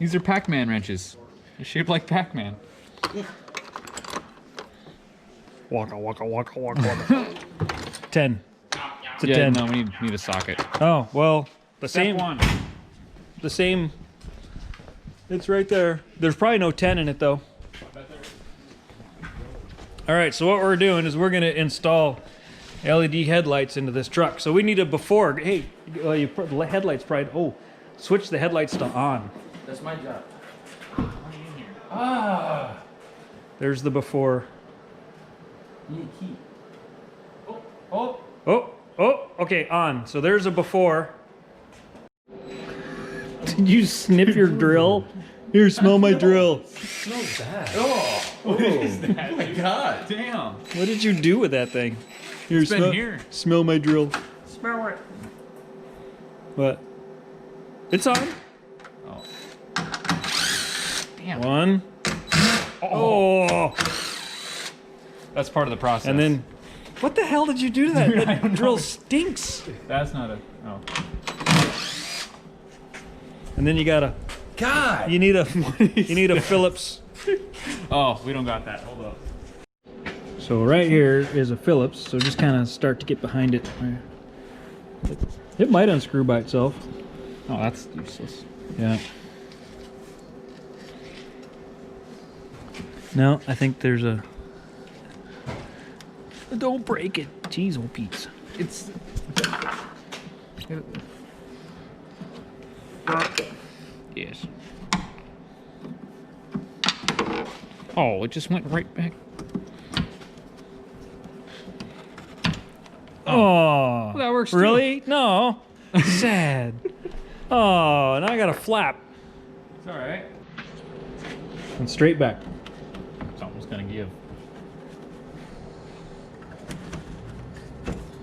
These are Pac-Man wrenches. They're shaped like Pac-Man. Waka waka waka waka waka. 10. It's a 10. No, we need a socket. Oh, well, the same one. The same. It's right there. There's probably no 10 in it though. All right, so what we're doing is we're gonna install LED headlights into this truck. So we need a before. Hey, you put the headlights probably. Oh, switch the headlights to on. That's my job. Ah, there's the before. You need a key. Oh, okay, on. So there's a before. Did you snip your drill? Here, smell my drill. It smells bad. Oh, what is that? Oh my god. Damn. What did you do with that thing? Here, It's been here. Smell my drill. Smell it. What? It's on. Oh. Damn. One. Oh. That's part of the process. And then, what the hell did you do to that? Dude, I That don't drill know. stinks. That's not a. Oh. And then you gotta. God. You need a Phillips. Oh, we don't got that. Hold up. So right here is a Phillips. So just kind of start to get behind it. It might unscrew by itself. Oh, that's useless. Yeah. No, I think there's a. Don't break it. Jeez, old Pete's. It's. Yes. Oh, it just went right back. Oh, that works too. Really? No. Sad. Oh, now I got a flap. It's all right. And straight back. Something's gonna give.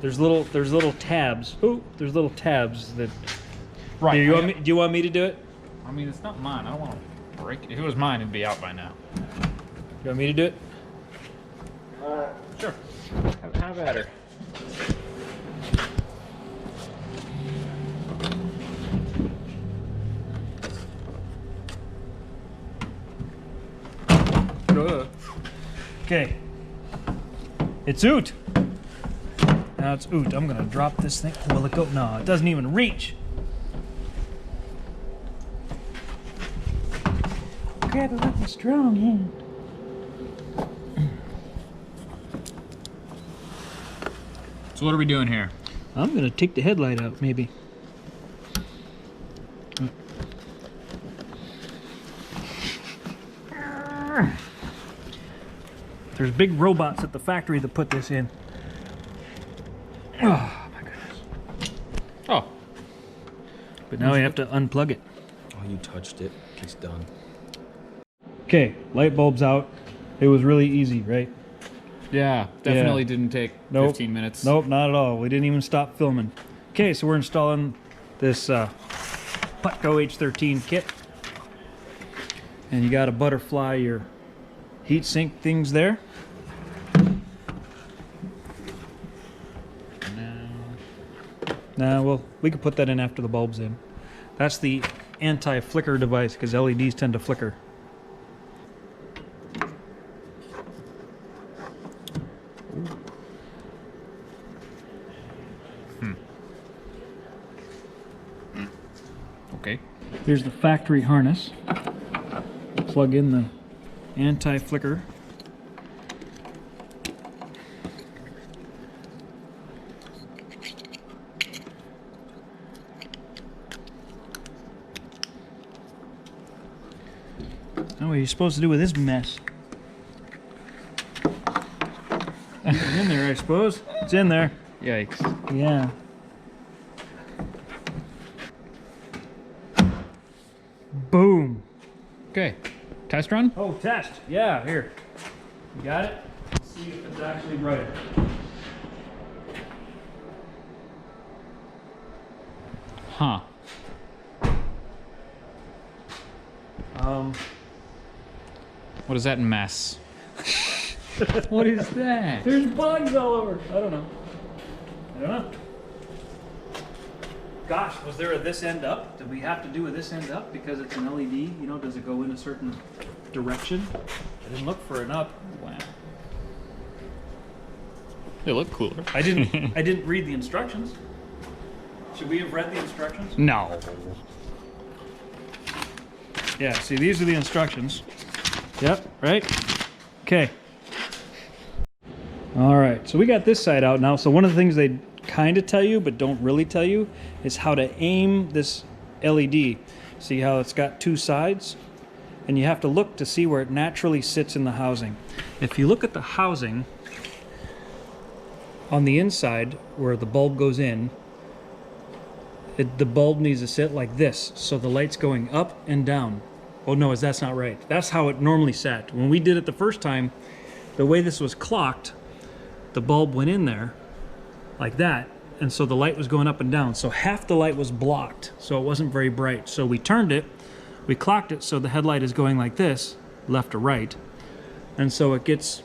There's little tabs. Oh, there's little tabs that. Right. Here, do you want me to do it? I mean, it's not mine. I don't want to break it. If it was mine, it'd be out by now. You want me to do it? Sure. Have at her. Okay. It's oot. Now it's oot. I'm gonna drop this thing. Will it go? No, it doesn't even reach. Grab it with a strong hand. So what are we doing here? I'm gonna take the headlight out, maybe. There's big robots at the factory that put this in. Oh my goodness. Oh. But now we have to unplug it. Oh, you touched it. It's done. Okay, light bulb's out. It was really easy, right? Yeah, definitely didn't take 15 minutes. Nope, not at all. We didn't even stop filming. Okay, so we're installing this Putco H13 kit. And you gotta butterfly your heat sink things there. Nah, well, we could put that in after the bulb's in. That's the anti-flicker device, because LEDs tend to flicker. Okay. Here's the factory harness. Plug in the anti-flicker. Now what are you supposed to do with this mess? It's in there, I suppose. It's in there. Yikes. Yeah. Boom. Okay. Test run? Oh, test. Yeah, here. You got it? Let's see if it's actually right. Huh. What is that mess? What is that? There's bugs all over. I don't know. gosh, was there a this end up? Did we have to do a this end up because it's an LED? You know, does it go in a certain direction? I didn't look for an up. Wow. They look cooler. I didn't read the instructions. Should we have read the instructions? No. Yeah, see, these are the instructions. Yep, right? Okay. All right, so we got this side out now. So one of the things they kind of tell you, but don't really tell you, is how to aim this LED. See how it's got two sides? And you have to look to see where it naturally sits in the housing. If you look at the housing, on the inside, where the bulb goes in, the bulb needs to sit like this, so the light's going up and down. Oh no, that's not right. That's how it normally sat. When we did it the first time, the way this was clocked, the bulb went in there like that, and so the light was going up and down. So half the light was blocked, so it wasn't very bright. So we turned it, we clocked it so the headlight is going like this, left to right, and so it gets,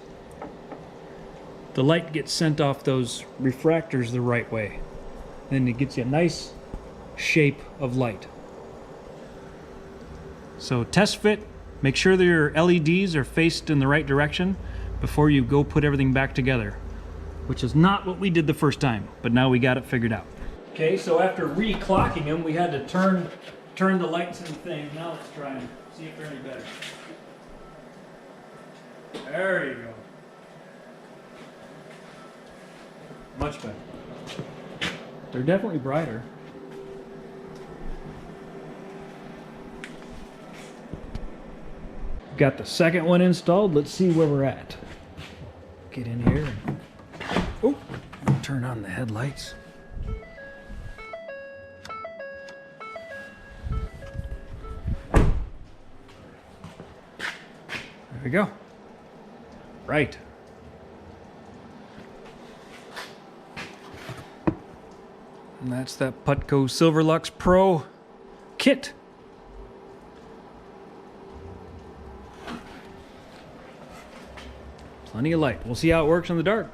the light gets sent off those refractors the right way. Then it gets you a nice shape of light. So test fit, make sure that your LEDs are faced in the right direction before you go put everything back together, which is not what we did the first time, but now we got it figured out. Okay, so after reclocking them, we had to turn the lights and things. Now let's try and see if they're any better. There you go. Much better. They're definitely brighter. Got the second one installed. Let's see where we're at. Get in here and turn on the headlights. There we go. Right. And that's that Putco Silverlux Pro kit. Plenty of light. We'll see how it works in the dark.